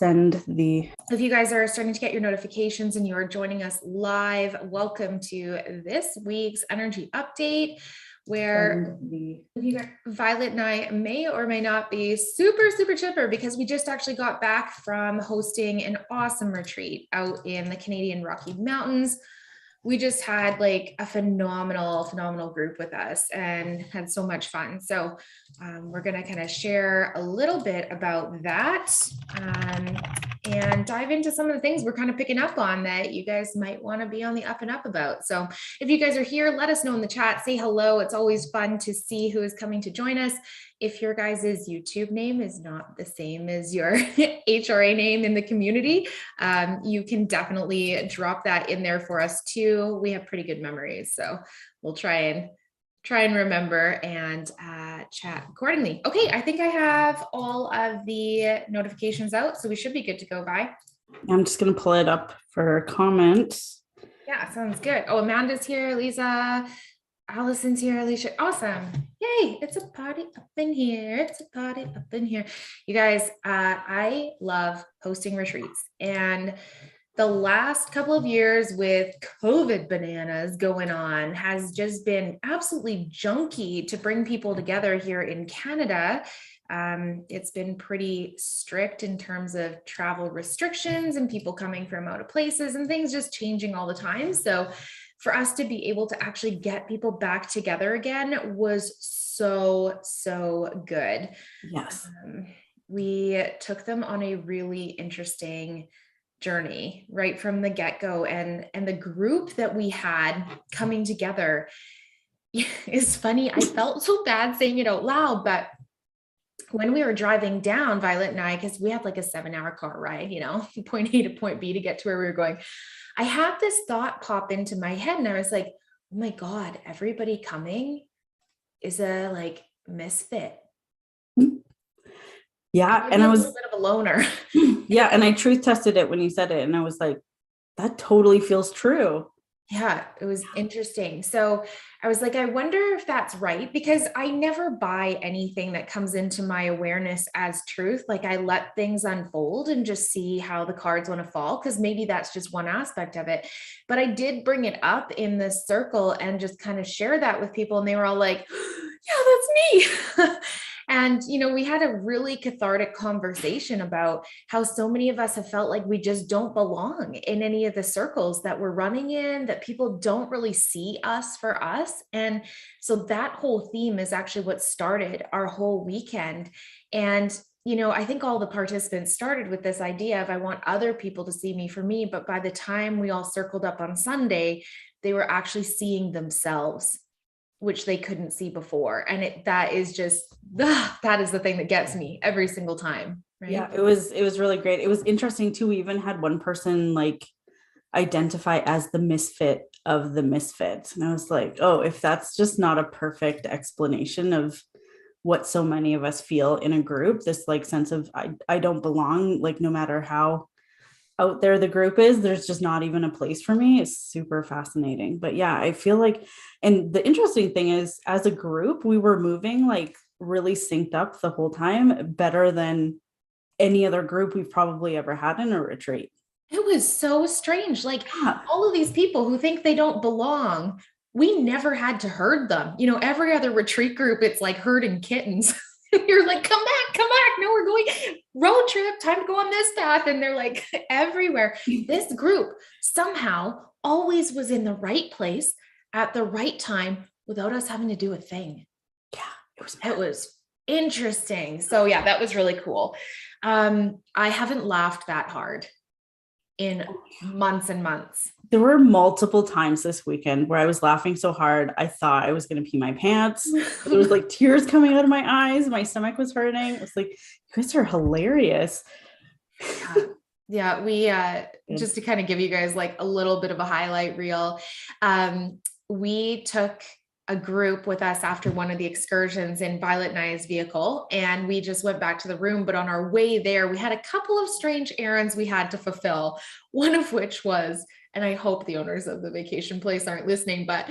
send the. If you guys are starting to get your notifications and you are joining us live, welcome to this week's energy update, where Violet and I may or may not be super chipper because we just actually got back from hosting an awesome retreat out in the Canadian Rocky Mountains. We just had like a phenomenal group with us and had so much fun. So we're going to kind of share a little bit about that and dive into some of the things we're kind of picking up on that you guys might want to be on the up and up about. So if you guys are here, let us know in the chat, say hello. It's always fun to see who is coming to join us. If your guys' YouTube name is not the same as your HRA name in the community, you can definitely drop that in there for us too. We have pretty good memories, so we'll try and remember and chat accordingly. Okay, I think I have all of the notifications out, so we should be good to go by. I'm just going to pull it up for comments. Yeah, sounds good. Oh, Amanda's here, Lisa. Allison's here, Alicia. Awesome. Yay. It's a party up in here. It's a party up in here. You guys, I love hosting retreats. And the last couple of years with COVID bananas going on has just been absolutely junky to bring people together here in Canada. It's been pretty strict in terms of travel restrictions and people coming from out of places and things just changing all the time. So for us to be able to actually get people back together again was so good. Yes. We took them on a really interesting journey right from the get-go, and the group that we had coming together is funny. I felt so bad saying it out loud, but when we were driving down, Violet and I, because we had like a 7-hour car ride, point A to point B to get to where we were going, I had this thought pop into my head and I was like, oh my God, everybody coming is a like misfit. Yeah. And I was a little bit of a loner. Yeah. And I truth tested it when you said it. And I was like, that totally feels true. Yeah, it was interesting. So I was like, I wonder if that's right, because I never buy anything that comes into my awareness as truth. Like I let things unfold and just see how the cards want to fall, because maybe that's just one aspect of it. But I did bring it up in this circle and just kind of share that with people. And they were all like, yeah, that's me. And, we had a really cathartic conversation about how so many of us have felt like we just don't belong in any of the circles that we're running in, that people don't really see us for us. And so that whole theme is actually what started our whole weekend. And I think all the participants started with this idea of, I want other people to see me for me. But by the time we all circled up on Sunday, they were actually seeing themselves, which they couldn't see before. And that is the thing that gets me every single time. Right? Yeah, it was really great. It was interesting too. We even had one person like identify as the misfit of the misfits. And I was like, oh, if that's just not a perfect explanation of what so many of us feel in a group, this like sense of I don't belong, like no matter how out there the group is, there's just not even a place for me. It's super fascinating. But yeah, I feel like, and the interesting thing is, as a group, we were moving like really synced up the whole time, better than any other group we've probably ever had in a retreat. It was so strange. Like all of these people who think they don't belong, we never had to herd them. Every other retreat group, it's like herding kittens. You're like, come back. No, we're going road trip, time to go on this path. And they're like everywhere. This group somehow always was in the right place at the right time without us having to do a thing. Yeah, it was interesting. So yeah, that was really cool. I haven't laughed that hard in months and months. There were multiple times this weekend where I was laughing so hard I thought I was going to pee my pants. There was like tears coming out of my eyes. My stomach was hurting. It was like, you guys are hilarious. Yeah, we just to kind of give you guys like a little bit of a highlight reel. We took a group with us after one of the excursions in Violet and I's vehicle, and we just went back to the room. But on our way there, we had a couple of strange errands we had to fulfill. One of which was, and I hope the owners of the vacation place aren't listening, but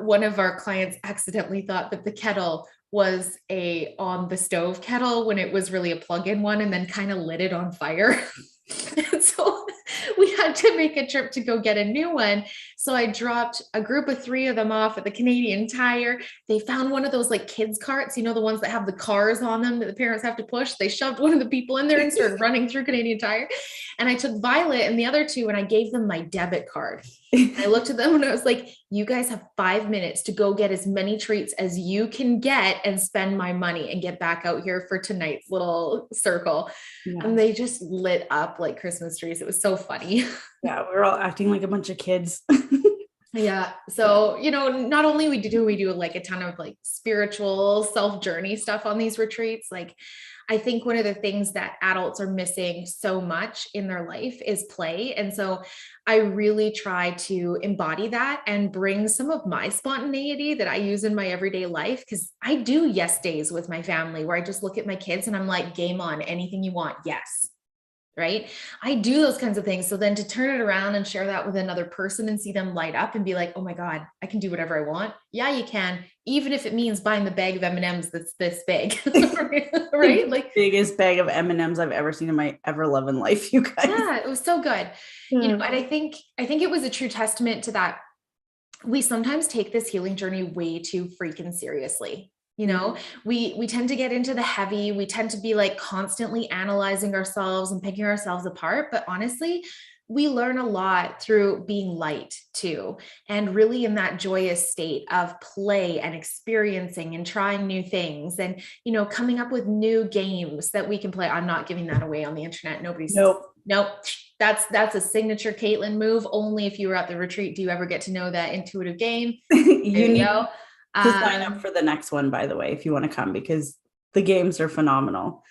one of our clients accidentally thought that the kettle was a on the stove kettle when it was really a plug-in one, and then kind of lit it on fire. And so we had to make a trip to go get a new one. So I dropped a group of 3 of them off at the Canadian Tire. They found one of those like kids carts, you know, the ones that have the cars on them that the parents have to push. They shoved one of the people in there and started running through Canadian Tire. And I took Violet and the other 2 and I gave them my debit card. I looked at them and I was like, you guys have 5 minutes to go get as many treats as you can get and spend my money and get back out here for tonight's little circle. Yeah. And they just lit up like Christmas trees. It was so funny. Yeah, we were all acting like a bunch of kids. Yeah. So, you know, not only we do like a ton of like spiritual self-journey stuff on these retreats, like I think one of the things that adults are missing so much in their life is play. And so I really try to embody that and bring some of my spontaneity that I use in my everyday life. Cause I do yes days with my family where I just look at my kids and I'm like, game on, anything you want. Yes. Right. I do those kinds of things. So then to turn it around and share that with another person and see them light up and be like, oh my God, I can do whatever I want. Yeah, you can. Even if it means buying the bag of M&Ms that's this big, right? Like biggest bag of M&Ms I've ever seen in my ever loving life, you guys. Yeah, it was so good. You know, and I think it was a true testament to that. We sometimes take this healing journey way too freaking seriously. You know, we tend to get into the heavy, we tend to be like constantly analyzing ourselves and picking ourselves apart. But honestly, we learn a lot through being light too, and really in that joyous state of play and experiencing and trying new things and, you know, coming up with new games that we can play. I'm not giving that away on the internet. Nope. That's a signature Caitlin move. Only if you were at the retreat do you ever get to know that intuitive game. You need to sign up for the next one, by the way, if you want to come, because the games are phenomenal.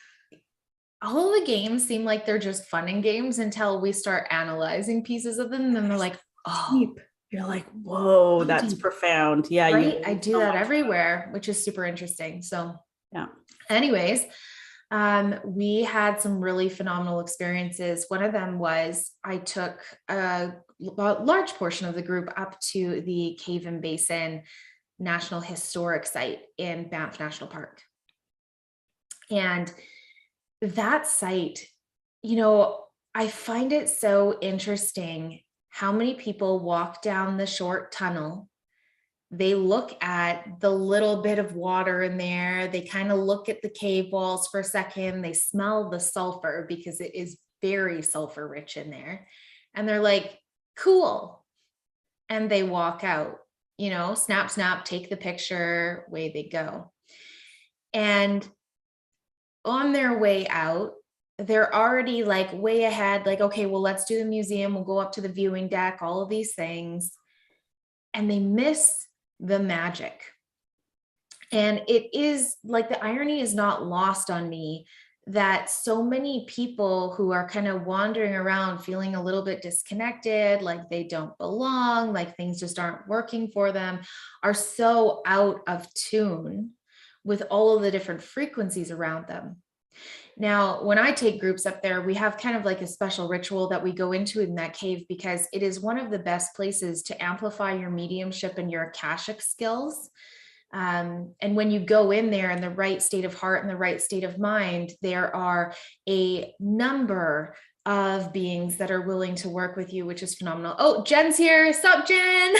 All of the games seem like they're just fun and games until we start analyzing pieces of them. And then they're like, oh, you're like, whoa, that's profound. Yeah. Right? I do that everywhere, which is super interesting. So yeah. Anyways, we had some really phenomenal experiences. One of them was I took a large portion of the group up to the Cave and Basin National Historic Site in Banff National Park. And that site, you know, I find it so interesting how many people walk down the short tunnel. They look at the little bit of water in there. They kind of look at the cave walls for a second. They smell the sulfur because it is very sulfur rich in there. And they're like, cool. And they walk out. You know, snap, snap, take the picture, away they go. And on their way out, they're already like way ahead, like, okay, well, let's do the museum. We'll go up to the viewing deck, all of these things. And they miss the magic. And it is like the irony is not lost on me that so many people who are kind of wandering around feeling a little bit disconnected, like they don't belong, like things just aren't working for them, are so out of tune with all of the different frequencies around them. Now, when I take groups up there, we have kind of like a special ritual that we go into in that cave because it is one of the best places to amplify your mediumship and your Akashic skills. And when you go in there in the right state of heart and the right state of mind, there are a number of beings that are willing to work with you, which is phenomenal. Oh, Jen's here. Sup, Jen?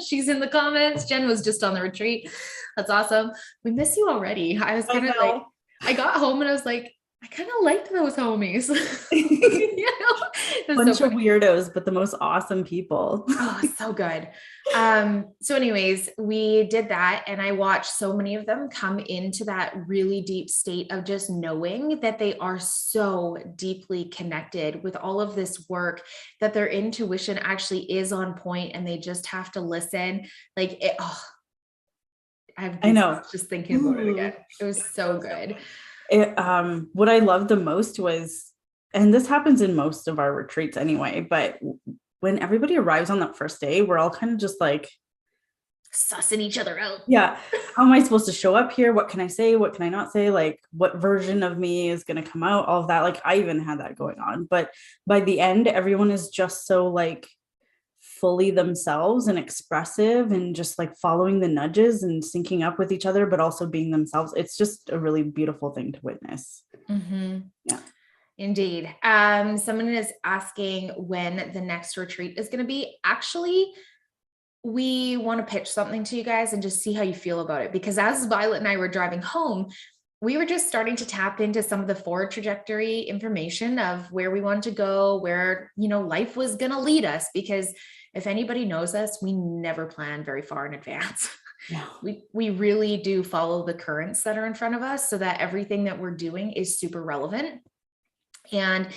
She's in the comments. Jen was just on the retreat. That's awesome. We miss you already. I was kind of like, I got home and I was like, I kind of liked those homies. You know? Bunch of weirdos, but the most awesome people. Oh, so good. So anyways, we did that and I watched so many of them come into that really deep state of just knowing that they are so deeply connected with all of this work, that their intuition actually is on point and they just have to listen. Like it, I know. Just thinking about it again. It was so good. What I loved the most was, and this happens in most of our retreats anyway, but when everybody arrives on that first day, we're all kind of just like sussing each other out. Yeah. How am I supposed to show up here? What can I say? What can I not say? Like what version of me is going to come out? All of that. Like I even had that going on, but by the end, everyone is just so like fully themselves and expressive and just like following the nudges and syncing up with each other, but also being themselves. It's just a really beautiful thing to witness. Mm-hmm. Yeah. Indeed. Someone is asking when the next retreat is going to be. Actually, we want to pitch something to you guys and just see how you feel about it. Because as Violet and I were driving home, we were just starting to tap into some of the forward trajectory information of where we wanted to go, where, life was going to lead us. Because if anybody knows us, we never plan very far in advance. Yeah. We really do follow the currents that are in front of us so that everything that we're doing is super relevant. And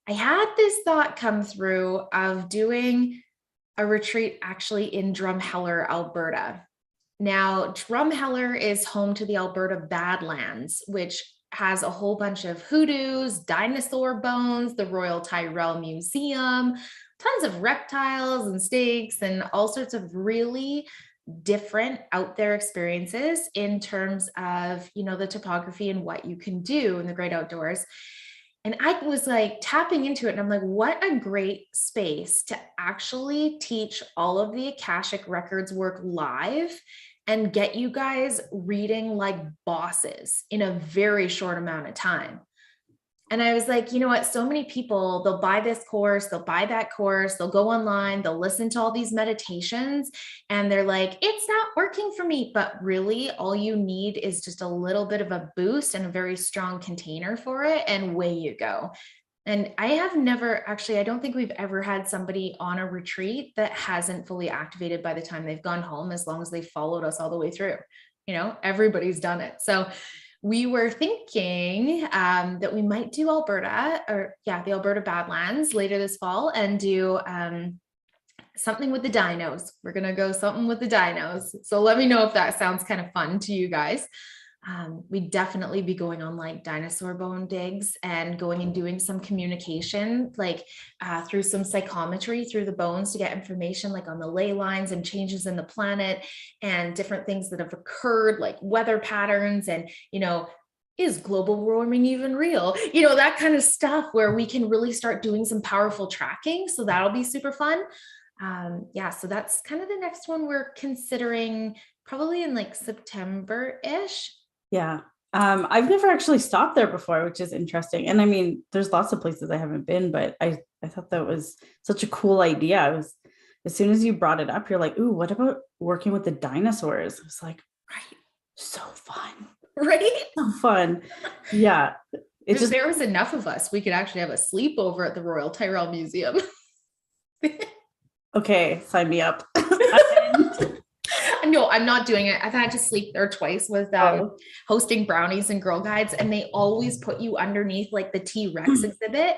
I had this thought come through of doing a retreat actually in Drumheller, Alberta. Now, Drumheller is home to the Alberta Badlands, which has a whole bunch of hoodoos, dinosaur bones, the Royal Tyrrell Museum, tons of reptiles and snakes, and all sorts of really different out there experiences in terms of, the topography and what you can do in the great outdoors. And I was like tapping into it and I'm like, what a great space to actually teach all of the Akashic Records work live and get you guys reading like bosses in a very short amount of time. And I was like, you know what? So many people, they'll buy this course, they'll buy that course, they'll go online, they'll listen to all these meditations, and they're like, it's not working for me. But really, all you need is just a little bit of a boost and a very strong container for it, and away you go. And I have never actually, I don't think we've ever had somebody on a retreat that hasn't fully activated by the time they've gone home, as long as they followed us all the way through. Everybody's done it. So we were thinking that we might do the Alberta Badlands later this fall and do something with the dinos. We're going to go something with the dinos. So let me know if that sounds kind of fun to you guys. We'd definitely be going on like dinosaur bone digs and going and doing some communication, like through some psychometry through the bones to get information like on the ley lines and changes in the planet and different things that have occurred, like weather patterns and, is global warming even real? That kind of stuff where we can really start doing some powerful tracking. So that'll be super fun. So that's kind of the next one we're considering, probably in like September-ish. Yeah. I've never actually stopped there before, which is interesting. And I mean, there's lots of places I haven't been, but I thought that was such a cool idea. As soon as you brought it up, you're like, ooh, what about working with the dinosaurs? I was like, right. So fun. Right? So fun. Yeah. If there was enough of us, we could actually have a sleepover at the Royal Tyrrell Museum. Okay, sign me up. No, I'm not doing it. I've had to sleep there twice with hosting brownies and Girl Guides, and they always put you underneath like the T-Rex exhibit.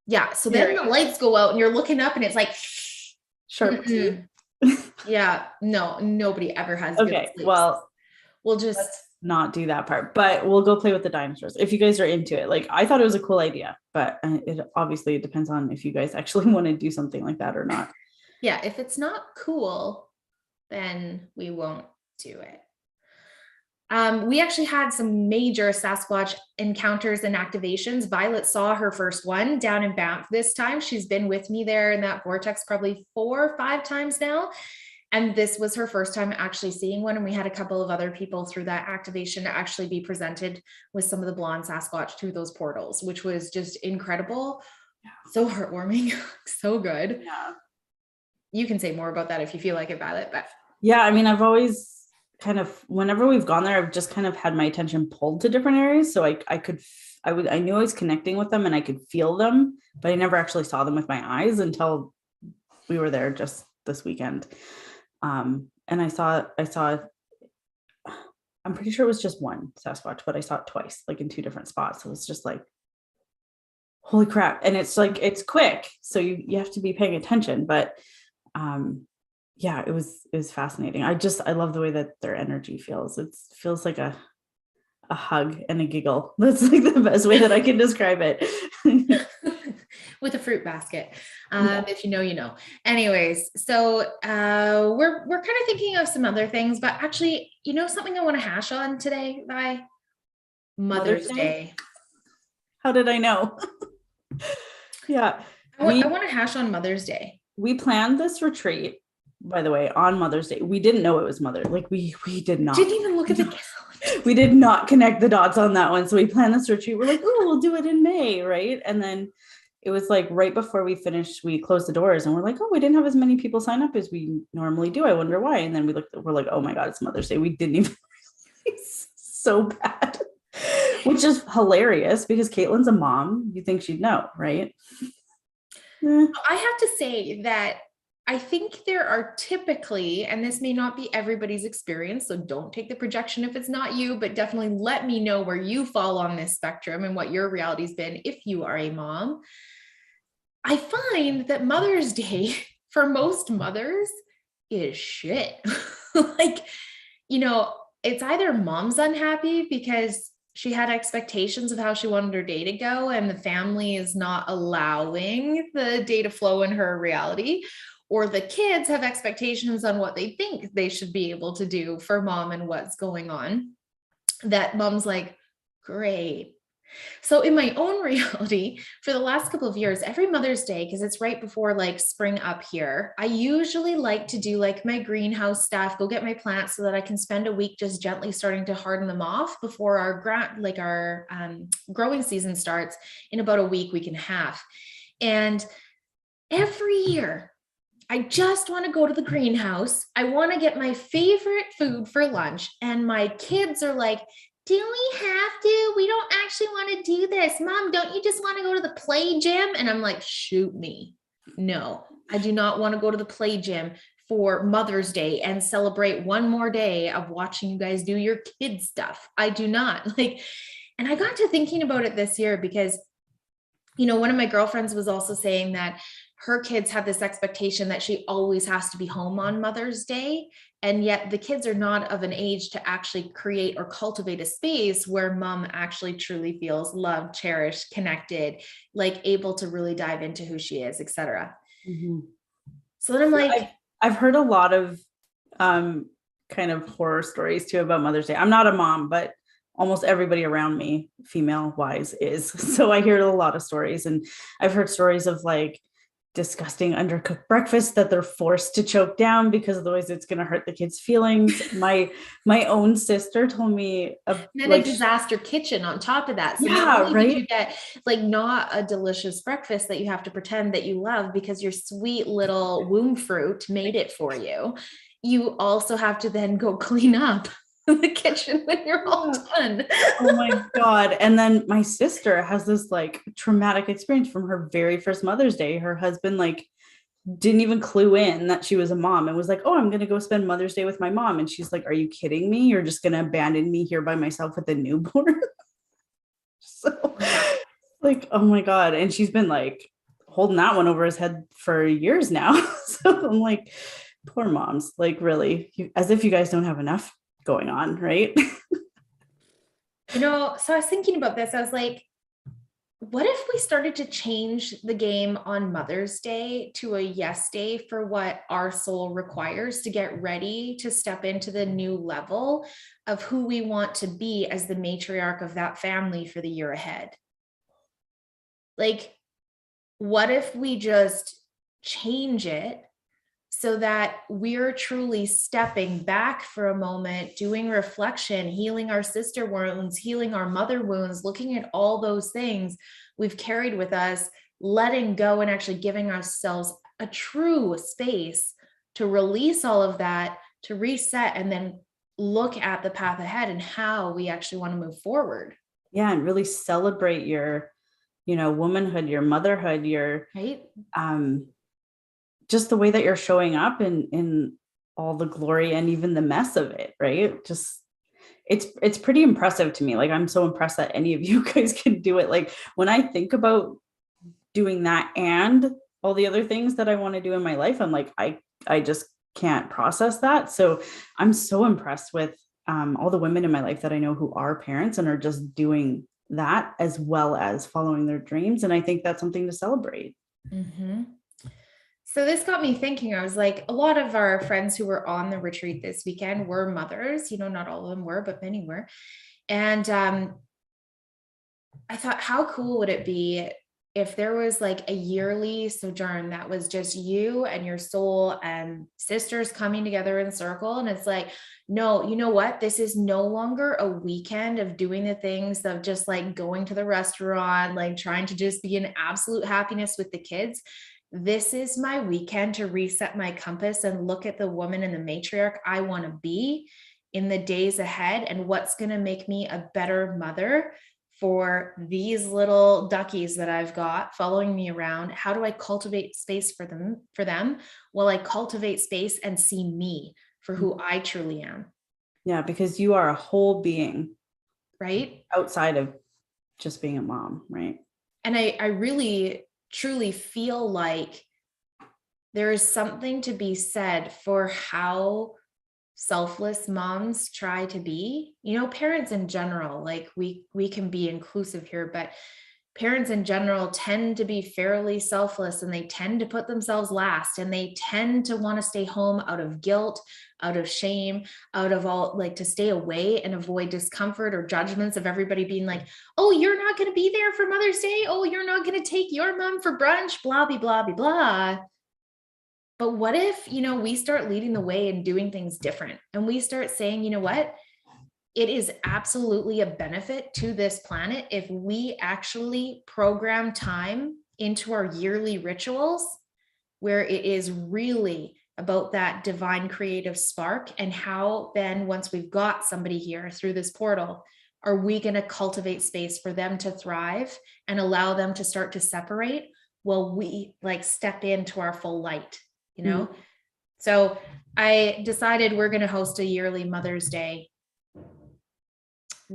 Yeah. So then the lights go out and you're looking up and it's like sharp. Yeah. No, nobody ever has. Okay. Well, we'll just not do that part, but we'll go play with the dinosaurs if you guys are into it. Like, I thought it was a cool idea, but it obviously depends on if you guys actually want to do something like that or not. Yeah. If it's not cool, then we won't do it. We actually had some major Sasquatch encounters and activations. Violet saw her first one down in Banff this time. She's been with me there in that vortex probably 4 or 5 times now. And this was her first time actually seeing one. And we had a couple of other people through that activation to actually be presented with some of the blonde Sasquatch through those portals, which was just incredible. Yeah. So heartwarming, so good. Yeah. You can say more about that if you feel like it, Violet. But yeah, I mean, I've always kind of, whenever we've gone there, I've just kind of had my attention pulled to different areas. So I knew I was connecting with them and I could feel them, but I never actually saw them with my eyes until we were there just this weekend. And I saw, I'm pretty sure it was just one Sasquatch, but I saw it twice, like in 2 different spots. So it's just like, holy crap. And it's like, it's quick. So you have to be paying attention, but, yeah, it was fascinating. I love the way that their energy feels. It feels like a hug and a giggle. That's like the best way that I can describe it. With a fruit basket. If you know, you know. Anyways, so we're kind of thinking of some other things, but actually, something I want to hash on today, by Mother's Day. How did I know? Yeah. I want to hash on Mother's Day. we planned this retreat, by the way, on Mother's Day. We didn't know it was like we did not. Didn't even look at the calendar. We did not connect the dots on that one. So we planned this retreat. We're like, oh, we'll do it in May, right? And then it was like right before we finished, we closed the doors and we're like, oh, we didn't have as many people sign up as we normally do. I wonder why. And then we're like, oh my God, it's Mother's Day. We didn't even realize. So bad, which is hilarious because Caitlin's a mom. You think she'd know, right? I have to say that I think there are typically, and this may not be everybody's experience, so don't take the projection if it's not you, but definitely let me know where you fall on this spectrum and what your reality's been if you are a mom. I find that Mother's Day for most mothers is shit. Like, you know, it's either mom's unhappy because she had expectations of how she wanted her day to go and the family is not allowing the day to flow in her reality, or the kids have expectations on what they think they should be able to do for mom and what's going on, that mom's like, great. So in my own reality, for the last couple of years, every Mother's Day, because it's right before like spring up here, I usually like to do like my greenhouse stuff, go get my plants so that I can spend a week just gently starting to harden them off before our growing season starts in about a week and a half. And every year, I just want to go to the greenhouse. I want to get my favorite food for lunch. And my kids are like, do we have to? We don't actually want to do this. Mom, don't you just want to go to the play gym? And I'm like, shoot me. No, I do not want to go to the play gym for Mother's Day and celebrate one more day of watching you guys do your kid stuff. I do not. And I got to thinking about it this year because, you know, one of my girlfriends was also saying that her kids have this expectation that she always has to be home on Mother's Day. And yet the kids are not of an age to actually create or cultivate a space where mom actually truly feels loved, cherished, connected, like able to really dive into who she is, etc. Mm-hmm. So then I'm like, I've heard a lot of kind of horror stories too about Mother's Day. I'm not a mom, but almost everybody around me, female wise, is. So I hear a lot of stories, and I've heard stories of like disgusting undercooked breakfast that they're forced to choke down because otherwise it's going to hurt the kids' feelings. My own sister told me a disaster kitchen on top of that. So yeah, right. You get like not a delicious breakfast that you have to pretend that you love because your sweet little womb fruit made it for you. You also have to then go clean up the kitchen when you're all done. Oh my God. And then my sister has this like traumatic experience from her very first Mother's Day. Her husband like didn't even clue in that she was a mom and was like, oh, I'm going to go spend Mother's Day with my mom. And she's like, are you kidding me? You're just going to abandon me here by myself with a newborn? So like, oh my God. And she's been like holding that one over his head for years now. So I'm like, poor moms, like really, as if you guys don't have enough going on, right? You know, so I was thinking about this. I was like, what if we started to change the game on Mother's Day to a yes day for what our soul requires to get ready to step into the new level of who we want to be as the matriarch of that family for the year ahead? Like, what if we just change it so that we're truly stepping back for a moment, doing reflection, healing our sister wounds, healing our mother wounds, looking at all those things we've carried with us, letting go and actually giving ourselves a true space to release all of that, to reset, and then look at the path ahead and how we actually want to move forward. Yeah, and really celebrate your, you know, womanhood, your motherhood, your right. Just the way that you're showing up in all the glory and even the mess of it, right? Just it's pretty impressive to me. Like, I'm so impressed that any of you guys can do it. Like, when I think about doing that and all the other things that I want to do in my life, I'm like, I just can't process that. So I'm so impressed with all the women in my life that I know who are parents and are just doing that as well as following their dreams. And I think that's something to celebrate. Mm-hmm. So this got me thinking. I was like, a lot of our friends who were on the retreat this weekend were mothers, you know, not all of them were, but many were. And I thought, how cool would it be if there was like a yearly sojourn that was just you and your soul and sisters coming together in circle, and it's like, no, you know what? This is no longer a weekend of doing the things of just like going to the restaurant, like trying to just be in absolute happiness with the kids. This is my weekend to reset my compass and look at the woman and the matriarch I want to be in the days ahead, and what's going to make me a better mother for these little duckies that I've got following me around. How do I cultivate space for them while I cultivate space and see me for who I truly am? Yeah, because you are a whole being, right? Outside of just being a mom, right? And I really truly feel like there is something to be said for how selfless moms try to be, parents in general, like we can be inclusive here, but parents in general tend to be fairly selfless, and they tend to put themselves last, and they tend to want to stay home out of guilt, out of shame, out of all, like, to stay away and avoid discomfort or judgments of everybody being like, oh, you're not going to be there for Mother's Day. Oh, you're not going to take your mom for brunch, blah, blah, blah, blah, blah. But what if, we start leading the way and doing things different, and we start saying, you know what? It is absolutely a benefit to this planet if we actually program time into our yearly rituals where it is really about that divine creative spark, and how then once we've got somebody here through this portal, are we going to cultivate space for them to thrive and allow them to start to separate while we like step into our full light, Mm-hmm. So I decided we're going to host a yearly Mother's Day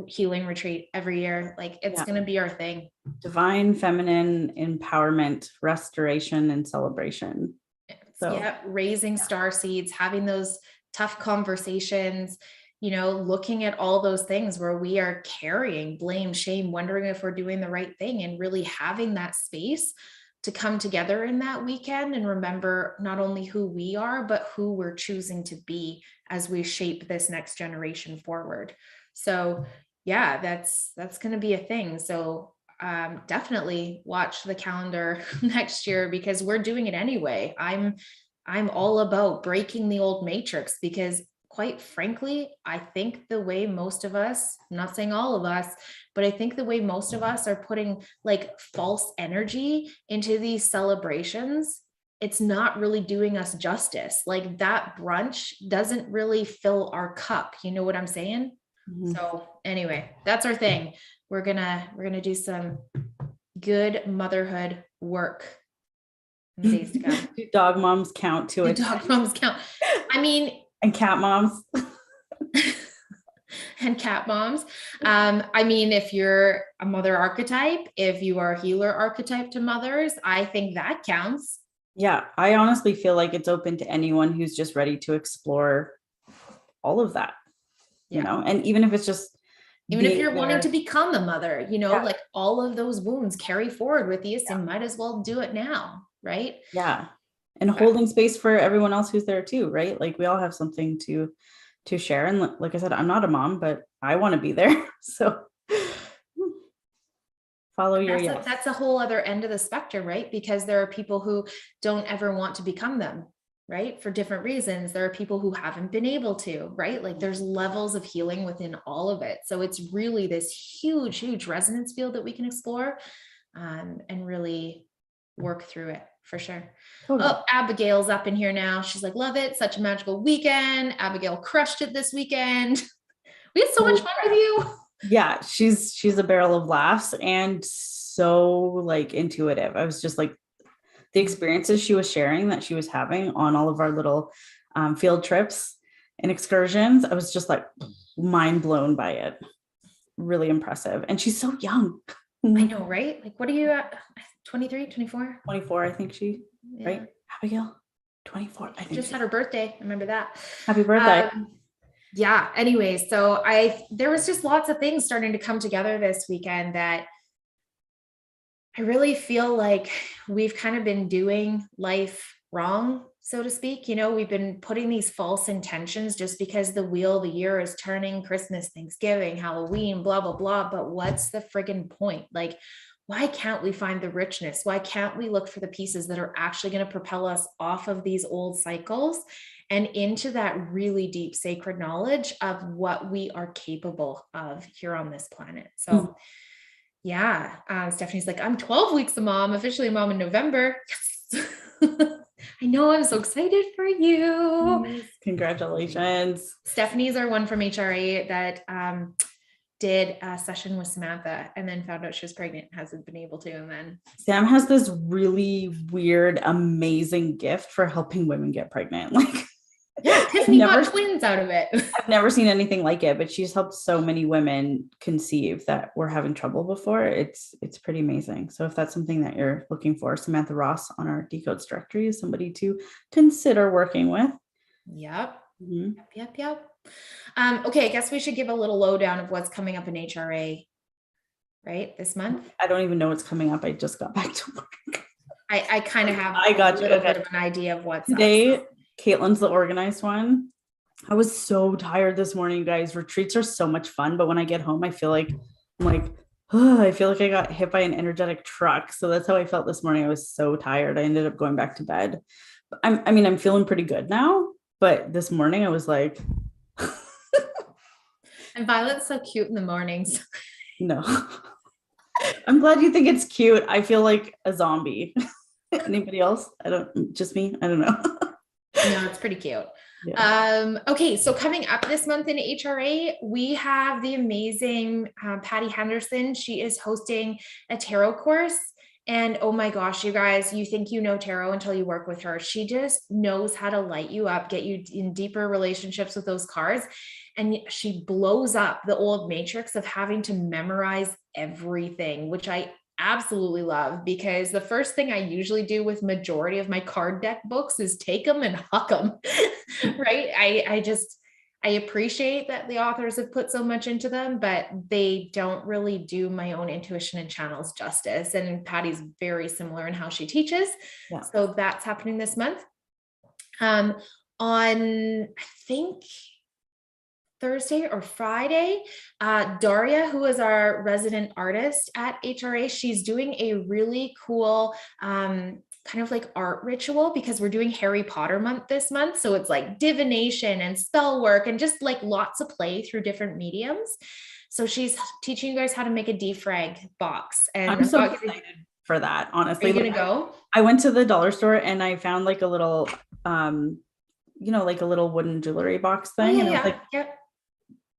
healing retreat every year. Like, it's going to be our thing. Divine feminine empowerment, restoration, and celebration. So raising star seeds, having those tough conversations, looking at all those things where we are carrying blame, shame, wondering if we're doing the right thing, and really having that space to come together in that weekend and remember not only who we are, but who we're choosing to be as we shape this next generation forward. So yeah, that's going to be a thing. So definitely watch the calendar next year, because we're doing it anyway. I'm all about breaking the old matrix, because quite frankly, I think the way most of us, I'm not saying all of us, but I think the way most of us are putting like false energy into these celebrations, it's not really doing us justice. Like, that brunch doesn't really fill our cup. You know what I'm saying? Mm-hmm. So anyway, that's our thing. We're gonna do some good motherhood work in the days to come. Do dog moms count to it? Dog moms count. I mean, and cat moms. And cat moms. I mean, if you're a mother archetype, if you are a healer archetype to mothers, I think that counts. Yeah, I honestly feel like it's open to anyone who's just ready to explore all of that, and even if it's just, even if you're wanting to become a mother, like all of those wounds carry forward with you, so you might as well do it now, right? Yeah. And holding space for everyone else who's there too, right? Like, we all have something to share. And like I said, I'm not a mom, but I want to be there. So follow your yes. That's a whole other end of the spectrum, right? Because there are people who don't ever want to become them, right? For different reasons. There are people who haven't been able to, right? Like, there's levels of healing within all of it. So it's really this huge, huge resonance field that we can explore and really work through it. For sure. Totally. Oh, Abigail's up in here now. She's like, love it. Such a magical weekend. Abigail crushed it this weekend. We had so much fun with you. Yeah, she's a barrel of laughs and so like intuitive. I was just like, the experiences she was sharing that she was having on all of our little field trips and excursions, I was just like mind blown by it. Really impressive. And she's so young. I know, right? Like, what are you at? 23, 24? 24, I think she, right? Abigail, 24. I think just had her birthday. I remember that. Happy birthday. Yeah. Anyway, so there was just lots of things starting to come together this weekend that I really feel like we've kind of been doing life wrong, so to speak. We've been putting these false intentions just because the wheel of the year is turning, Christmas, Thanksgiving, Halloween, blah, blah, blah. But what's the friggin' point? Like, why can't we find the richness? Why can't we look for the pieces that are actually going to propel us off of these old cycles and into that really deep sacred knowledge of what we are capable of here on this planet? So yeah, Stephanie's like, I'm 12 weeks a mom, officially a mom in November. Yes. I know, I'm so excited for you. Congratulations. Stephanie's our one from HRA that did a session with Samantha and then found out she was pregnant, hasn't been able to. And then Sam has this really weird, amazing gift for helping women get pregnant. Like, yeah, Tiffany got twins out of it. I've never seen anything like it, but she's helped so many women conceive that were having trouble before. It's pretty amazing. So if that's something that you're looking for, Samantha Ross on our Decodes directory is somebody to consider working with. Yep. Yep. Okay, I guess we should give a little lowdown of what's coming up in HRA, right, this month. I don't even know what's coming up. I just got back to work. I kind of have a little bit of an idea of what's today. Up. Caitlin's the organized one. I was so tired this morning, you guys. Retreats are so much fun, but when I get home, I feel like I feel like I got hit by an energetic truck. So that's how I felt this morning. I was so tired. I ended up going back to bed. I'm feeling pretty good now, but this morning I was like. And Violet's so cute in the mornings. No. I'm glad you think it's cute. I feel like a zombie. Anybody else? Just me? I don't know. No, it's pretty cute. Yeah. Okay, so coming up this month in HRA, we have the amazing Patty Henderson. She is hosting a tarot course. And oh my gosh, you guys, you think you know tarot until you work with her. She just knows how to light you up, get you in deeper relationships with those cards. And she blows up the old matrix of having to memorize everything, which I absolutely love, because the first thing I usually do with majority of my card deck books is take them and huck them, right? I appreciate that the authors have put so much into them, but they don't really do my own intuition and channels justice. And Patty's very similar in how she teaches. Yeah. So that's happening this month. On, I think, Thursday or Friday, Daria, who is our resident artist at HRA, she's doing a really cool kind of like art ritual, because we're doing Harry Potter month this month. So it's like divination and spell work and just like lots of play through different mediums. So she's teaching you guys how to make a defrag box. And I'm so excited for that, honestly. Are you gonna go? I went to the dollar store and I found like a little, like a little wooden jewelry box thing. And I was like,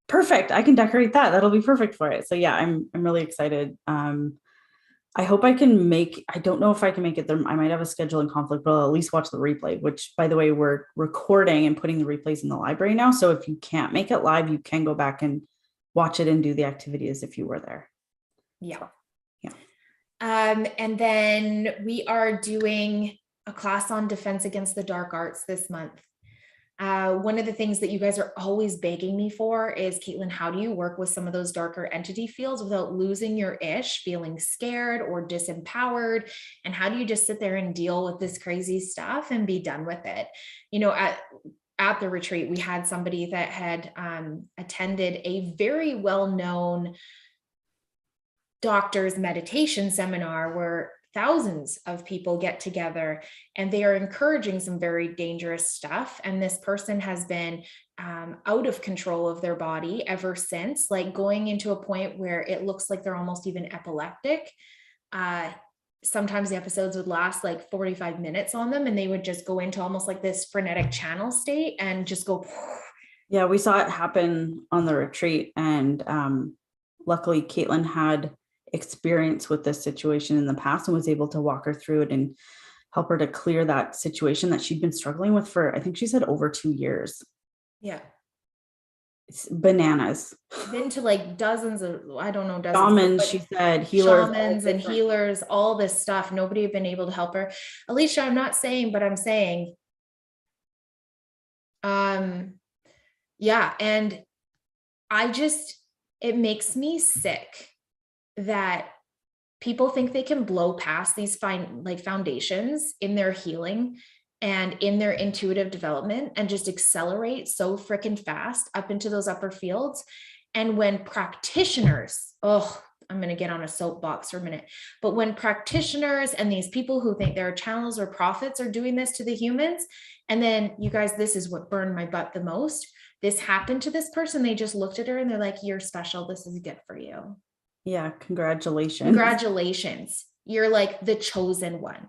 perfect. I can decorate that. That'll be perfect for it. So yeah, I'm really excited. I hope I can I don't know if I can make it there. I might have a scheduling conflict, but I'll at least watch the replay, which by the way, we're recording and putting the replays in the library now. So if you can't make it live, you can go back and watch it and do the activity as if you were there. Yeah. And then we are doing a class on defense against the dark arts this month. One of the things that you guys are always begging me for is, Caitlin, how do you work with some of those darker entity fields without losing your ish, feeling scared or disempowered? And how do you just sit there and deal with this crazy stuff and be done with it? You know, at the retreat, we had somebody that had attended a very well-known doctor's meditation seminar where thousands of people get together and they are encouraging some very dangerous stuff. And this person has been out of control of their body ever since, like going into a point where it looks like they're almost even epileptic. Sometimes the episodes would last like 45 minutes on them, and they would just go into almost like this frenetic channel state and just go. Yeah, we saw it happen on the retreat. And luckily, Caitlin had experience with this situation in the past and was able to walk her through it and help her to clear that situation that she'd been struggling with for, I think she said, over 2 years. Yeah. It's bananas. Been to like dozens of, I don't know, shamans, she said, healers, shamans and healers, all this stuff. Nobody had been able to help her. Alicia, I'm not saying, but I'm saying, yeah. And it makes me sick that people think they can blow past these foundations in their healing and in their intuitive development and just accelerate so freaking fast up into those upper fields. And when practitioners, I'm going to get on a soapbox for a minute, but when practitioners and these people who think they're channels or prophets are doing this to the humans, and then you guys, this is what burned my butt the most. This happened to this person. They just looked at her and they're like, you're special. This is good for you. Yeah. Congratulations. Congratulations. You're like the chosen one.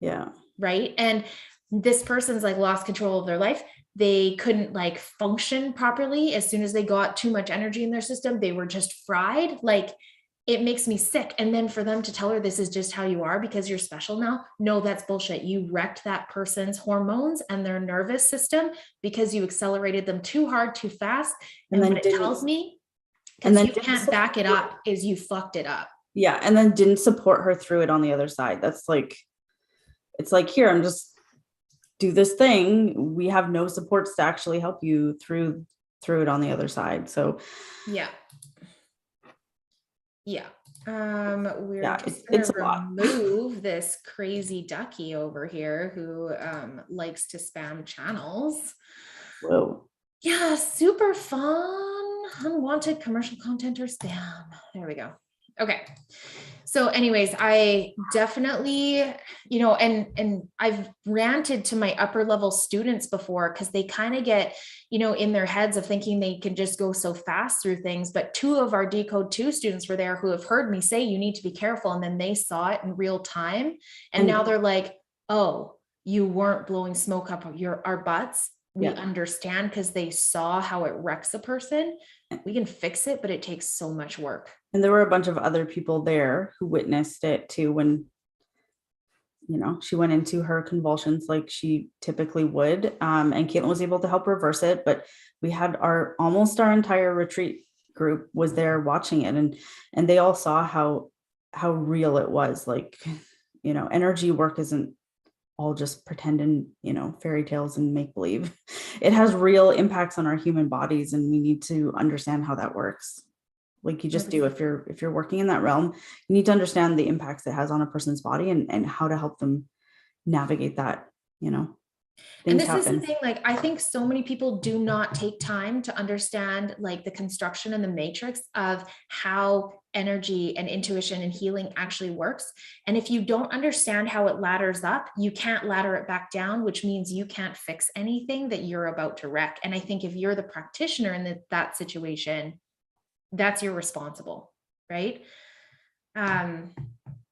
Yeah. Right. And this person's like lost control of their life. They couldn't like function properly. As soon as they got too much energy in their system, they were just fried. Like, it makes me sick. And then for them to tell her this is just how you are because you're special now. No, that's bullshit. You wrecked that person's hormones and their nervous system because you accelerated them too hard, too fast. And what it tells me, because you can't back it up, is you fucked it up. Yeah. And then didn't support her through it on the other side. That's like, it's like, here, I'm just do this thing. We have no supports to actually help you through it on the other side. So yeah. Yeah. We're just it's gonna remove this crazy ducky over here who likes to spam channels. Whoa. Yeah, super fun. Unwanted commercial content or spam. There we go. Okay. So anyways, I definitely, and I've ranted to my upper level students before because they kind of get, in their heads of thinking they can just go so fast through things. But 2 of our Decode 2 students were there who have heard me say, you need to be careful. And then they saw it in real time. And now they're like, oh, you weren't blowing smoke up our butts. We understand because they saw how it wrecks a person. We can fix it, but it takes so much work. And there were a bunch of other people there who witnessed it too when, she went into her convulsions like she typically would. And Caitlin was able to help reverse it. But we had almost our entire retreat group was there watching it. And they all saw how real it was. Like, energy work isn't all just pretend and, fairy tales and make believe. It has real impacts on our human bodies, and we need to understand how that works. Like you just do. If you're working in that realm, you need to understand the impacts it has on a person's body and how to help them navigate that, And this is the thing, like, I think so many people do not take time to understand like the construction and the matrix of how energy and intuition and healing actually works. And if you don't understand how it ladders up, you can't ladder it back down, which means you can't fix anything that you're about to wreck. And I think if you're the practitioner in that situation, that's your responsible, right?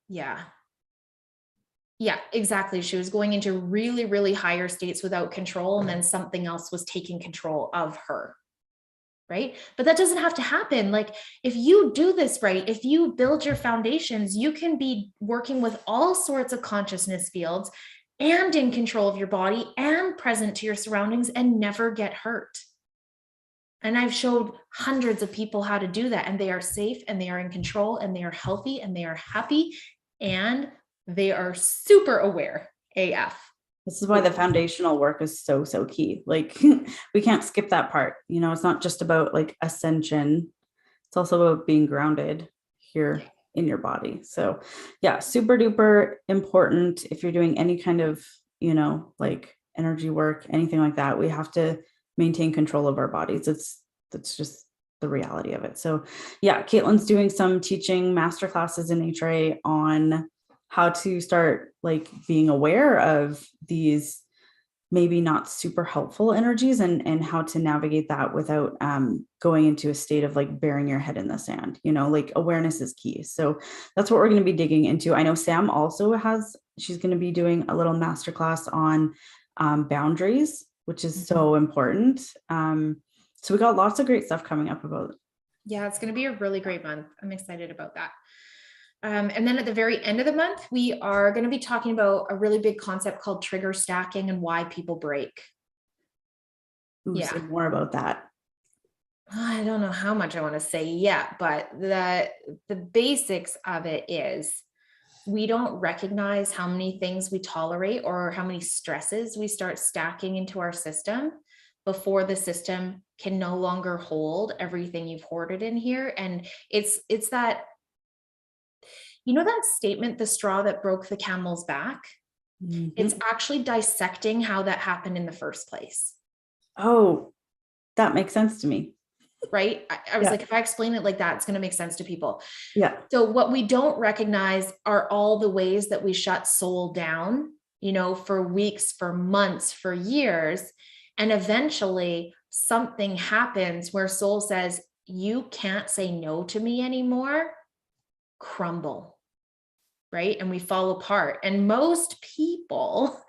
Yeah, exactly. She was going into really, really higher states without control, and then something else was taking control of her, right? But that doesn't have to happen. Like, if you do this right, if you build your foundations, you can be working with all sorts of consciousness fields and in control of your body and present to your surroundings and never get hurt. And I've showed hundreds of people how to do that, and they are safe and they are in control and they are healthy and they are happy and they are super aware AF. This is why the foundational work is so, so key. Like we can't skip that part. It's not just about like ascension. It's also about being grounded here in your body. So yeah, super duper important. If you're doing any kind of, like energy work, anything like that, we have to maintain control of our bodies. That's just the reality of it. So yeah, Caitlin's doing some teaching master classes in HRA on how to start like being aware of these maybe not super helpful energies and how to navigate that without going into a state of like burying your head in the sand. Like awareness is key. So that's what we're going to be digging into. I know Sam also she's going to be doing a little masterclass on boundaries, which is so important. So we got lots of great stuff coming up about it. Yeah, it's going to be a really great month. I'm excited about that. And then at the very end of the month, we are going to be talking about a really big concept called trigger stacking and why people break. Say more about that. I don't know how much I want to say yet, but the basics of it is we don't recognize how many things we tolerate or how many stresses we start stacking into our system before the system can no longer hold everything you've hoarded in here. And it's that, that statement, the straw that broke the camel's back. Mm-hmm. It's actually dissecting how that happened in the first place. Oh, that makes sense to me. right? I was like, if I explain it like that, it's going to make sense to people. Yeah. So what we don't recognize are all the ways that we shut soul down, for weeks, for months, for years. And eventually something happens where soul says, you can't say no to me anymore, crumble, right? And we fall apart. And most people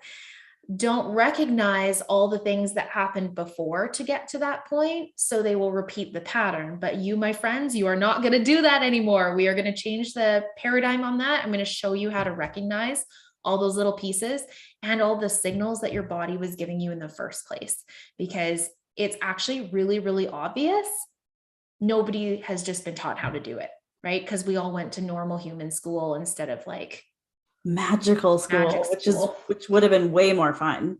don't recognize all the things that happened before to get to that point. So they will repeat the pattern. But you, my friends, you are not going to do that anymore. We are going to change the paradigm on that. I'm going to show you how to recognize all those little pieces and all the signals that your body was giving you in the first place, because it's actually really, really obvious. Nobody has just been taught how to do it, right? Because we all went to normal human school instead of like magical school, which would have been way more fun.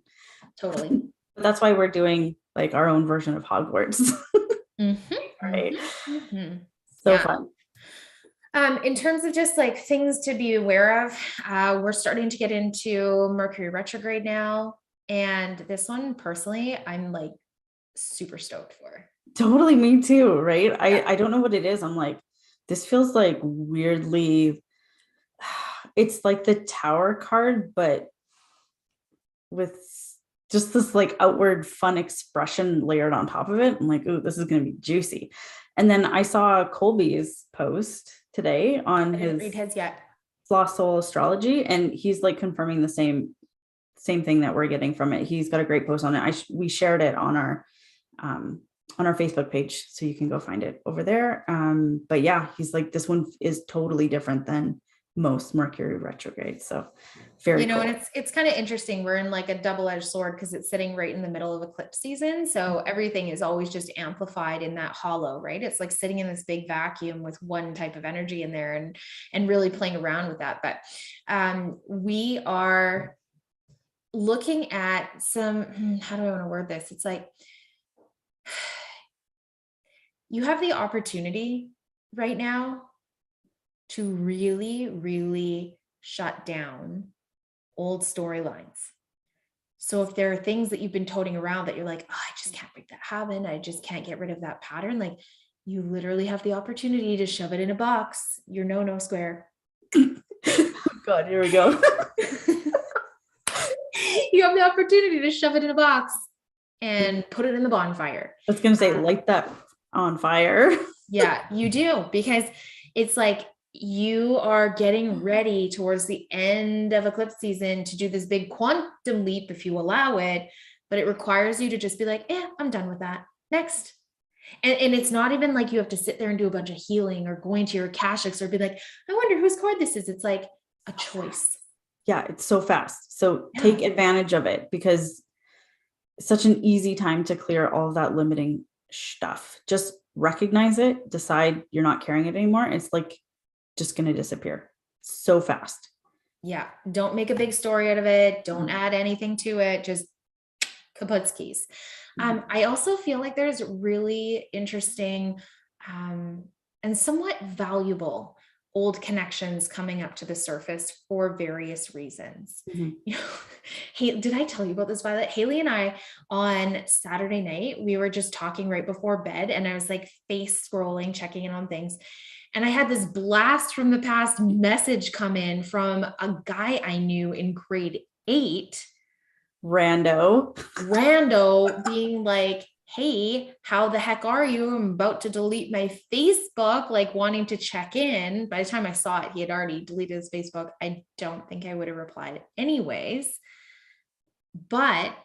Totally. But that's why we're doing like our own version of Hogwarts. Right. So fun. In terms of just like things to be aware of, we're starting to get into Mercury retrograde now. And this one personally, I'm like super stoked for. Totally, me too, right? I don't know what it is. I'm like, this feels like weirdly, it's like the Tower card, but with just this like outward fun expression layered on top of it. I'm like, ooh, this is going to be juicy. And then I saw Colby's post today on his Lost Soul Astrology, and he's like confirming the same thing that we're getting from it. He's got a great post on it. We shared it on our Facebook page, so you can go find it over there. But yeah, he's like, this one is totally different than most Mercury retrograde. So very cool. And it's kind of interesting. We're in like a double-edged sword because it's sitting right in the middle of eclipse season. So everything is always just amplified in that hollow, right? It's like sitting in this big vacuum with one type of energy in there and really playing around with that. But we are looking at some, how do I want to word this? It's like, you have the opportunity right now to really, really shut down old storylines. So if there are things that you've been toting around that you're like, oh, I just can't break that habit, I just can't get rid of that pattern, like you literally have the opportunity to shove it in a box, your no square. God, here we go. You have the opportunity to shove it in a box and put it in the bonfire. I was going to say, light that on fire. Yeah, you do, because it's like you are getting ready towards the end of eclipse season to do this big quantum leap if you allow it, but it requires you to just be like, I'm done with that. Next. And it's not even like you have to sit there and do a bunch of healing or going to your Akashics or be like, I wonder whose card this is. It's like a choice. Yeah, it's so fast. So take advantage of it, because it's such an easy time to clear all of that limiting stuff. Just recognize it, decide you're not carrying it anymore. It's like just going to disappear so fast. Yeah. Don't make a big story out of it. Don't add anything to it. Just kaputskis. I also feel like there's really interesting and somewhat valuable old connections coming up to the surface for various reasons. Hey, did I tell you about this, Violet? Haley and I on Saturday night, we were just talking right before bed, and I was like face scrolling, checking in on things. And I had this blast from the past message come in from a guy I knew in grade 8. Rando Being like, hey, how the heck are you? I'm about to delete my Facebook, like wanting to check in. By the time I saw it, he had already deleted his Facebook. I don't think I would have replied anyways. But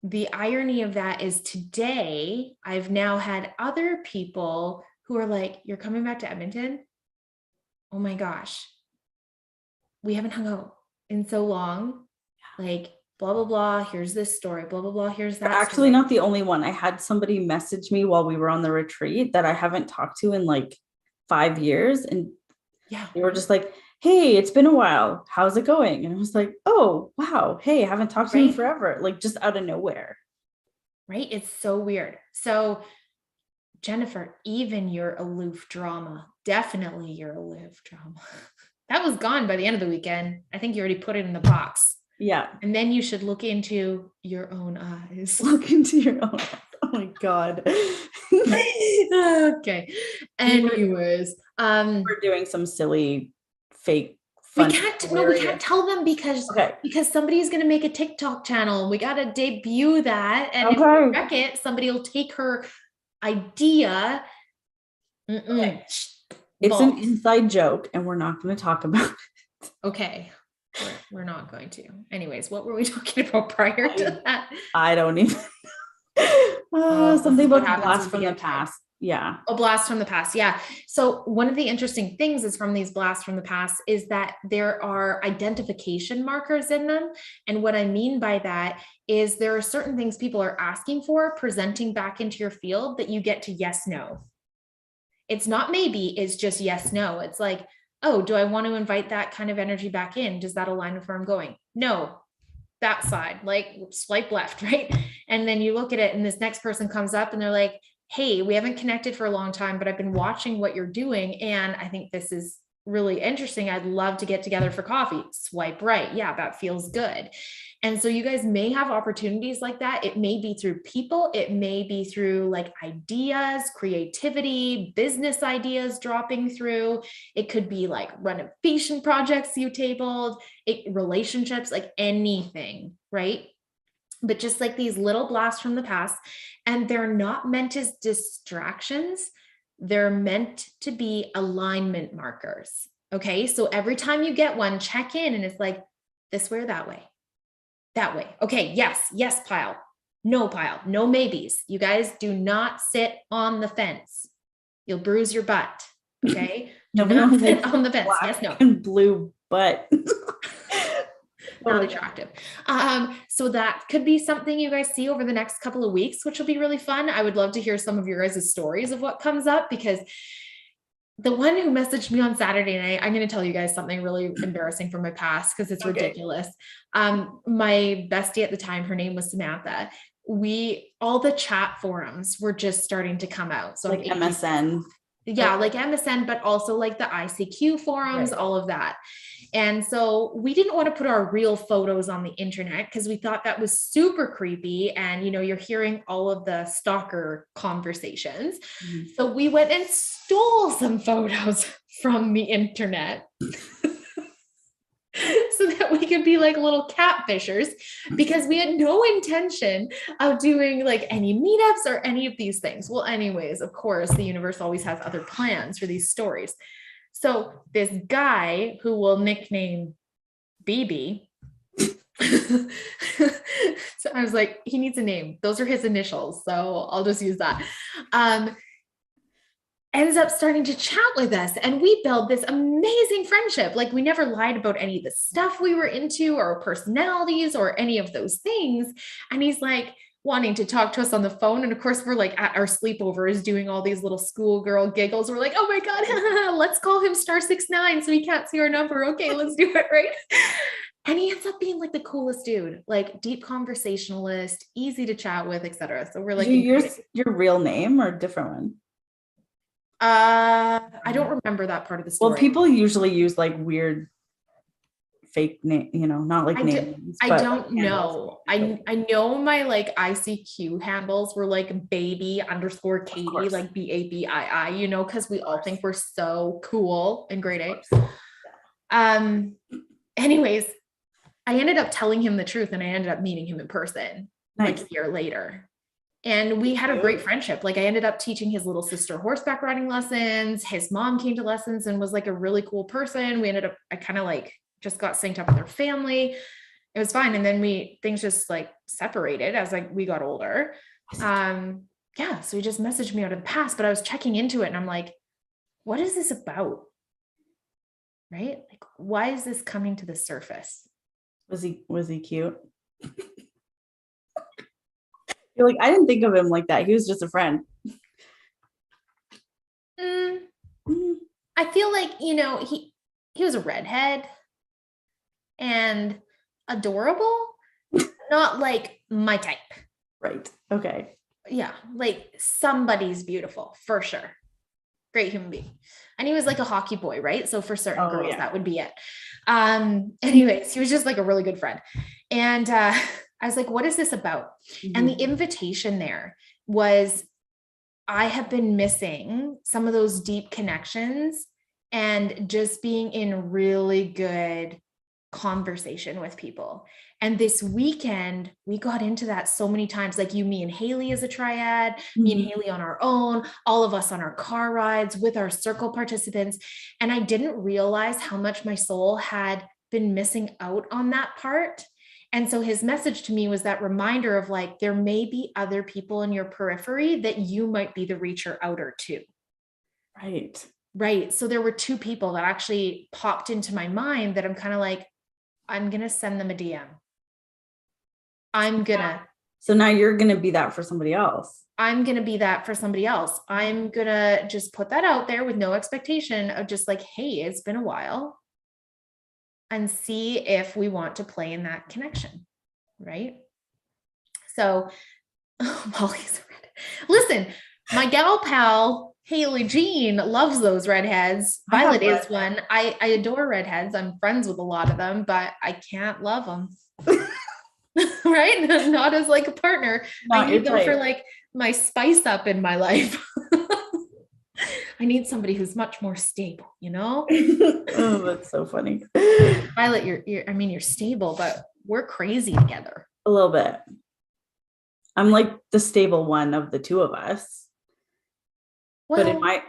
the irony of that is today, I've now had other people who are like, you're coming back to Edmonton? Oh my gosh. We haven't hung out in so long. Like, blah, blah, blah. Here's this story, blah, blah, blah. Here's that. Actually, not the only one. I had somebody message me while we were on the retreat that I haven't talked to in like 5 years. And they were just like, hey, it's been a while. How's it going? And I was like, oh, wow. Hey, I haven't talked to you in forever. Like just out of nowhere. Right. It's so weird. So Jennifer, even your aloof drama, definitely your aloof drama. That was gone by the end of the weekend. I think you already put it in the box. Yeah. And then you should look into your own eyes. Look into your own eyes. my God. Okay. Anyways, We're doing some silly fake we fun. can't tell them because somebody's going to make a TikTok channel. We got to debut that. And if we wreck it, somebody will take her idea. It's an inside joke and we're not going to talk about it. Okay. We're not going to. Anyways, what were we talking about prior to that? I don't even. Something about blast from the past. Yeah. A blast from the past. Yeah. So one of the interesting things is from these blasts from the past is that there are identification markers in them. And what I mean by that is there are certain things people are asking for, presenting back into your field that you get to yes, no. It's not maybe, it's just yes, no. It's like, oh, do I want to invite that kind of energy back in? Does that align with where I'm going? No, that side, like swipe left, right? And then you look at it and this next person comes up and they're like, hey, we haven't connected for a long time, but I've been watching what you're doing. And I think this is really interesting. I'd love to get together for coffee. Swipe right. Yeah, that feels good. And so you guys may have opportunities like that. It may be through people. It may be through like ideas, creativity, business ideas dropping through. It could be like renovation projects you tabled, relationships, like anything, right? But just like these little blasts from the past, and they're not meant as distractions. They're meant to be alignment markers. Okay. So every time you get one, check in and it's like this way or that way. That way. Okay. Yes, pile. No pile. No maybes. You guys do not sit on the fence. You'll bruise your butt. Okay. Do not sit on the fence. Yes, no. And blue butt. Not attractive. So that could be something you guys see over the next couple of weeks, which will be really fun. I would love to hear some of your guys' stories of what comes up, because the one who messaged me on Saturday night, I'm going to tell you guys something really embarrassing from my past because it's ridiculous. My bestie at the time, her name was Samantha. All the chat forums were just starting to come out. So like MSN. Yeah, like MSN, but also like the ICQ forums, all of that. And so we didn't want to put our real photos on the internet because we thought that was super creepy. And, you're hearing all of the stalker conversations. Mm-hmm. So we went and stole some photos from the internet so that we could be like little catfishers, because we had no intention of doing like any meetups or any of these things. Well, anyways, of course, the universe always has other plans for these stories. So this guy who we'll nickname BB, so I was like, he needs a name. Those are his initials. So I'll just use that. Ends up starting to chat with us, and we build this amazing friendship. Like, we never lied about any of the stuff we were into or personalities or any of those things. And he's like wanting to talk to us on the phone. And of course, we're like at our sleepovers doing all these little schoolgirl giggles. We're like, oh my God, let's call him *69 so he can't see our number. Okay, let's do it, right? And he ends up being like the coolest dude, like deep conversationalist, easy to chat with, etc. So we're like, your real name or a different one? I don't remember that part of the story. Well, people usually use like weird fake name, not like names. I don't know. I know my like ICQ handles were like baby_Katie, like BABII, because we all think we're so cool in grade 8. Anyways, I ended up telling him the truth, and I ended up meeting him in person like a year later. And we had a great friendship. Like, I ended up teaching his little sister horseback riding lessons. His mom came to lessons and was like a really cool person. I kind of like just got synced up with their family. It was fine. And then things just like separated as we got older. So he just messaged me out of the past, but I was checking into it and I'm like, what is this about? Right? Like, why is this coming to the surface? Was he cute? You're like, I didn't think of him like that. He was just a friend. I feel like, he was a redhead and adorable, not like my type. Right. Okay. Yeah. Like, somebody's beautiful for sure. Great human being. And he was like a hockey boy, right? So for certain girls, that would be it. Anyways, he was just like a really good friend. And, I was like, what is this about? Mm-hmm. And the invitation there was I have been missing some of those deep connections and just being in really good conversation with people. And this weekend, we got into that so many times, like you, me, and Haley as a triad, me and Haley on our own, all of us on our car rides with our circle participants. And I didn't realize how much my soul had been missing out on that part. And so his message to me was that reminder of like, there may be other people in your periphery that you might be the reacher outer to. Right. Right. So there were two people that actually popped into my mind that I'm kind of like, I'm going to send them a DM. So now you're going to be that for somebody else. I'm going to be that for somebody else. I'm going to just put that out there with no expectation of just like, hey, it's been a while, and see if we want to play in that connection. Right. So, Molly's red. Listen, my gal pal, Haley Jean, loves those redheads. Violet is one. I adore redheads. I'm friends with a lot of them, but I can't love them. Right? Not as like a partner. I need them for like my spice up in my life. I need somebody who's much more stable, you know? Oh, that's so funny. Violet, you're stable, but we're crazy together. A little bit. I'm like the stable one of the two of us. Well, but it might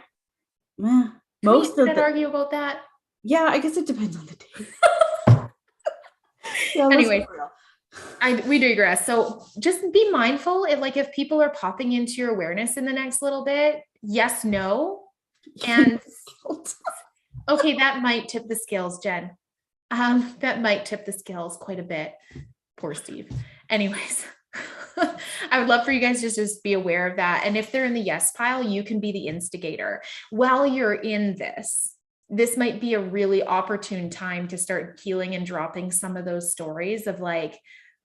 most of argue about that. Yeah, I guess it depends on the day. Yeah, anyway, we digress. So just be mindful if people are popping into your awareness in the next little bit, yes, no. And okay, that might tip the scales, Jen. That might tip the scales quite a bit. Poor Steve. Anyways, I would love for you guys to just be aware of that. And if they're in the yes pile, you can be the instigator. While you're in this might be a really opportune time to start healing and dropping some of those stories of like,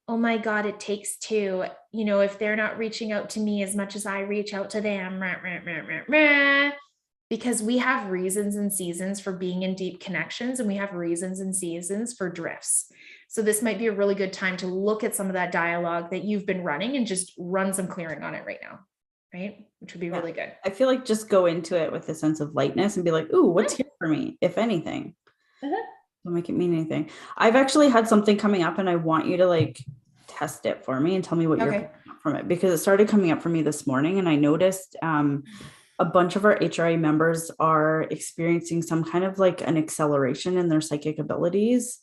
oh my God, it takes two, if they're not reaching out to me as much as I reach out to them, because we have reasons and seasons for being in deep connections, and we have reasons and seasons for drifts. So this might be a really good time to look at some of that dialogue that you've been running and just run some clearing on it right now. Right? Which would be really good. I feel like just go into it with a sense of lightness and be like, ooh, what's here for me, if anything? Don't make it mean anything. I've actually had something coming up and I want you to like test it for me and tell me what you're picking up from it, because it started coming up for me this morning and I noticed a bunch of our HRA members are experiencing some kind of like an acceleration in their psychic abilities.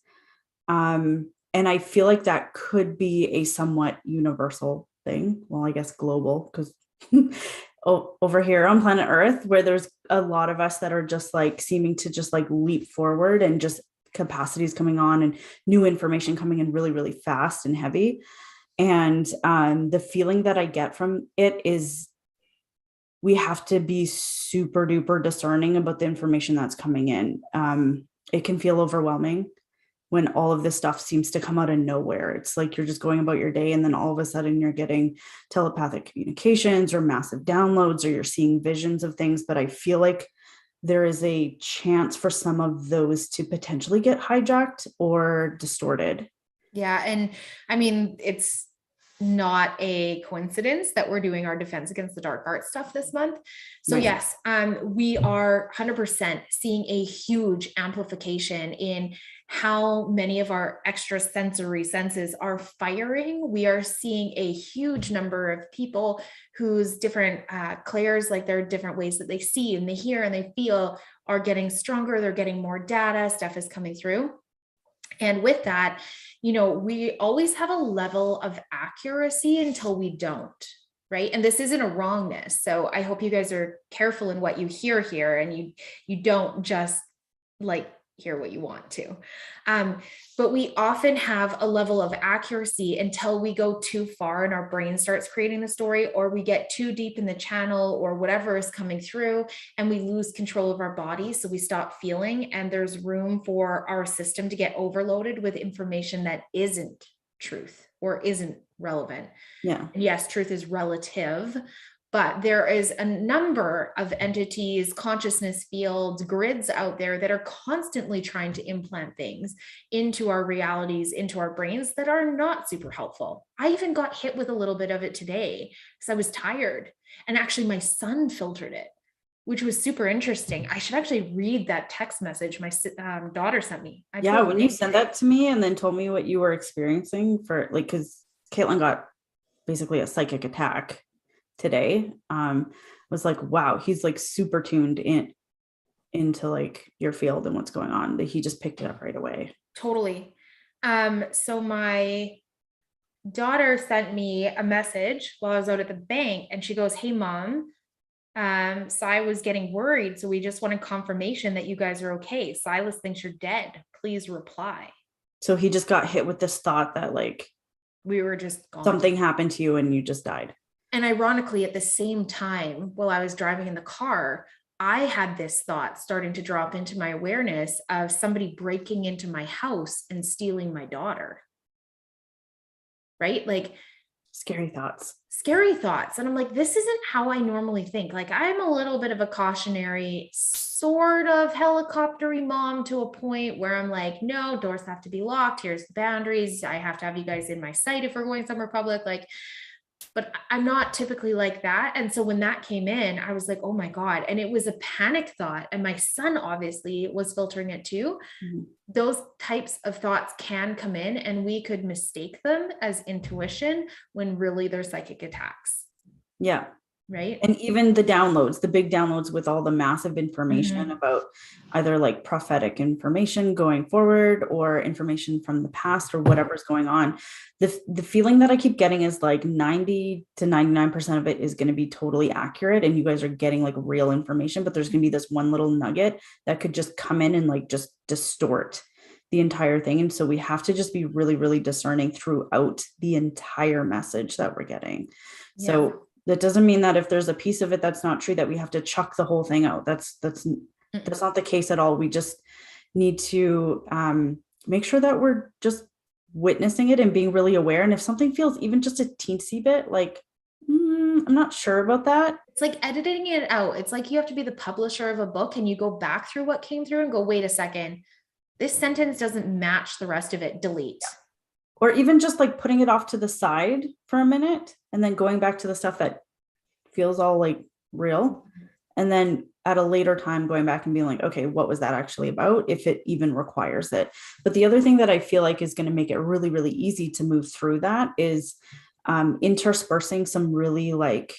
And I feel like that could be a somewhat universal thing. Well, I guess global, because over here on planet Earth, where there's a lot of us that are just like seeming to just like leap forward and just capacities coming on and new information coming in really, really fast and heavy. And the feeling that I get from it is we have to be super duper discerning about the information that's coming in. It can feel overwhelming when all of this stuff seems to come out of nowhere. It's like you're just going about your day and then all of a sudden you're getting telepathic communications or massive downloads, or you're seeing visions of things. But I feel like there is a chance for some of those to potentially get hijacked or distorted. Yeah. And I mean, it's not a coincidence that we're doing our Defense Against the Dark Art stuff this month. So yes, we are 100% seeing a huge amplification in how many of our extrasensory senses are firing. We are seeing a huge number of people whose different clairs, like there are different ways that they see and they hear and they feel, are getting stronger. They're getting more data, stuff is coming through. And with that, we always have a level of accuracy until we don't, right? And this isn't a wrongness. So I hope you guys are careful in what you hear here and you don't just like hear what you want to. But we often have a level of accuracy until we go too far and our brain starts creating the story, or we get too deep in the channel or whatever is coming through and we lose control of our body. So we stop feeling, and there's room for our system to get overloaded with information that isn't truth or isn't relevant. Yeah. And yes, truth is relative, But there is a number of entities, consciousness fields, grids out there that are constantly trying to implant things into our realities, into our brains that are not super helpful. I even got hit with a little bit of it today because I was tired. And actually, my son filtered it, which was super interesting. I should actually read that text message my daughter sent me. Yeah, when you sent that to me and then told me what you were experiencing for like, because Caitlin got basically a psychic attack today, was like, wow, he's like super tuned into like your field and what's going on, that he just picked it up right away. Totally. So my daughter sent me a message while I was out at the bank, and she goes, "Hey mom, Sai was getting worried, so we just wanted confirmation that you guys are okay. Silas thinks you're dead. Please reply." So he just got hit with this thought that like we were just gone. Something happened to you and you just died. And ironically, at the same time, while I was driving in the car, I had this thought starting to drop into my awareness of somebody breaking into my house and stealing my daughter. Right? Like scary thoughts. And I'm like, this isn't how I normally think. Like, I'm a little bit of a cautionary, sort of helicoptery mom to a point where I'm like, no, doors have to be locked. Here's the boundaries. I have to have you guys in my sight if we're going somewhere public. Like, but I'm not typically like that. And so when that came in, I was like, oh my God. And it was a panic thought. And my son obviously was filtering it too. Mm-hmm. Those types of thoughts can come in and we could mistake them as intuition when really they're psychic attacks. Yeah. Right. And even the downloads, the big downloads with all the massive information mm-hmm. about either like prophetic information going forward or information from the past or whatever's going on. The feeling that I keep getting is like 90 to 99% of it is going to be totally accurate. And you guys are getting like real information, but there's going to be this one little nugget that could just come in and like just distort the entire thing. And so we have to just be really, really discerning throughout the entire message that we're getting. Yeah. So that doesn't mean that if there's a piece of it that's not true, that we have to chuck the whole thing out. That's not the case at all. We just need to make sure that we're just witnessing it and being really aware. And if something feels even just a teensy bit like, I'm not sure about that. It's like editing it out. It's like you have to be the publisher of a book and you go back through what came through and go, wait a second, this sentence doesn't match the rest of it. Delete. Yeah. Or even just like putting it off to the side for a minute and then going back to the stuff that feels all like real. And then at a later time, going back and being like, okay, what was that actually about? If it even requires it. But the other thing that I feel like is going to make it really, really easy to move through that is interspersing some really like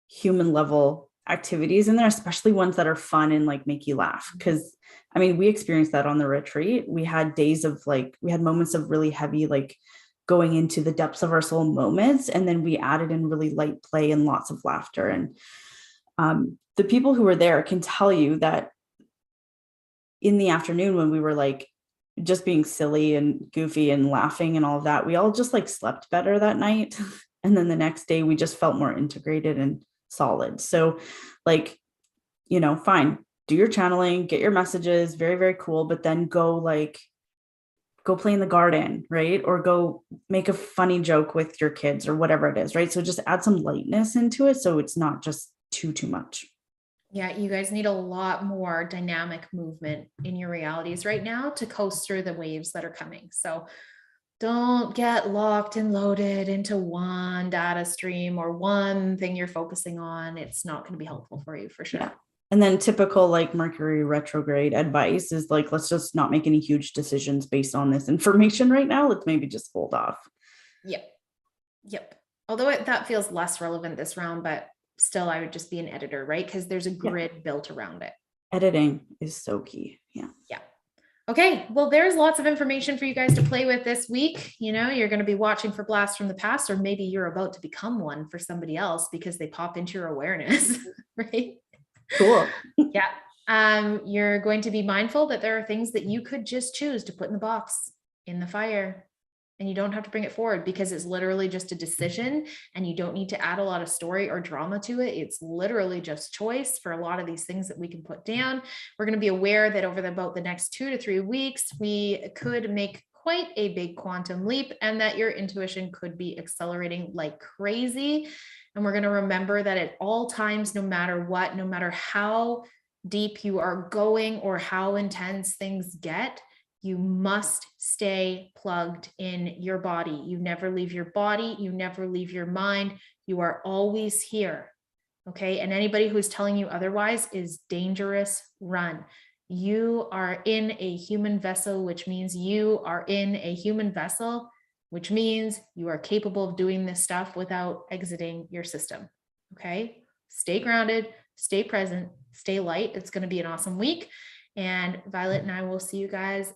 human level activities in there, especially ones that are fun and like make you laugh. Because I mean, we experienced that on the retreat. We had days of like, we had moments of really heavy, like going into the depths of our soul moments. And then we added in really light play and lots of laughter. And the people who were there can tell you that in the afternoon when we were like just being silly and goofy and laughing and all of that, we all just like slept better that night. And then the next day we just felt more integrated and solid. So like, you know, fine, do your channeling, get your messages, very, very cool. But then go play in the garden, right? Or go make a funny joke with your kids or whatever it is, right? So just add some lightness into it. So it's not just too much. Yeah, you guys need a lot more dynamic movement in your realities right now to coast through the waves that are coming. So don't get locked and loaded into one data stream or one thing you're focusing on. It's not going to be helpful for you for sure. Yeah. And then typical like Mercury retrograde advice is like, let's just not make any huge decisions based on this information right now. Let's maybe just hold off. Yep. Although that feels less relevant this round, but still I would just be an editor, right? Because there's a grid built around it. Editing is so key. Yeah. Okay. Well, there's lots of information for you guys to play with this week. You know, you're going to be watching for blasts from the past, or maybe you're about to become one for somebody else because they pop into your awareness, right? Cool. Yeah. You're going to be mindful that there are things that you could just choose to put in the box, in the fire, and you don't have to bring it forward because it's literally just a decision and you don't need to add a lot of story or drama to it. It's literally just choice for a lot of these things that we can put down. We're going to be aware that over about the next 2 to 3 weeks, we could make quite a big quantum leap and that your intuition could be accelerating like crazy. And we're going to remember that at all times, no matter what, no matter how deep you are going or how intense things get, you must stay plugged in your body. You never leave your body. You never leave your mind. You are always here. Okay. And anybody who's telling you otherwise is dangerous. Run. You are in a human vessel, which means you are in a human vessel, which means you are capable of doing this stuff without exiting your system. Okay. Stay grounded, stay present, stay light. It's going to be an awesome week. And Violet and I will see you guys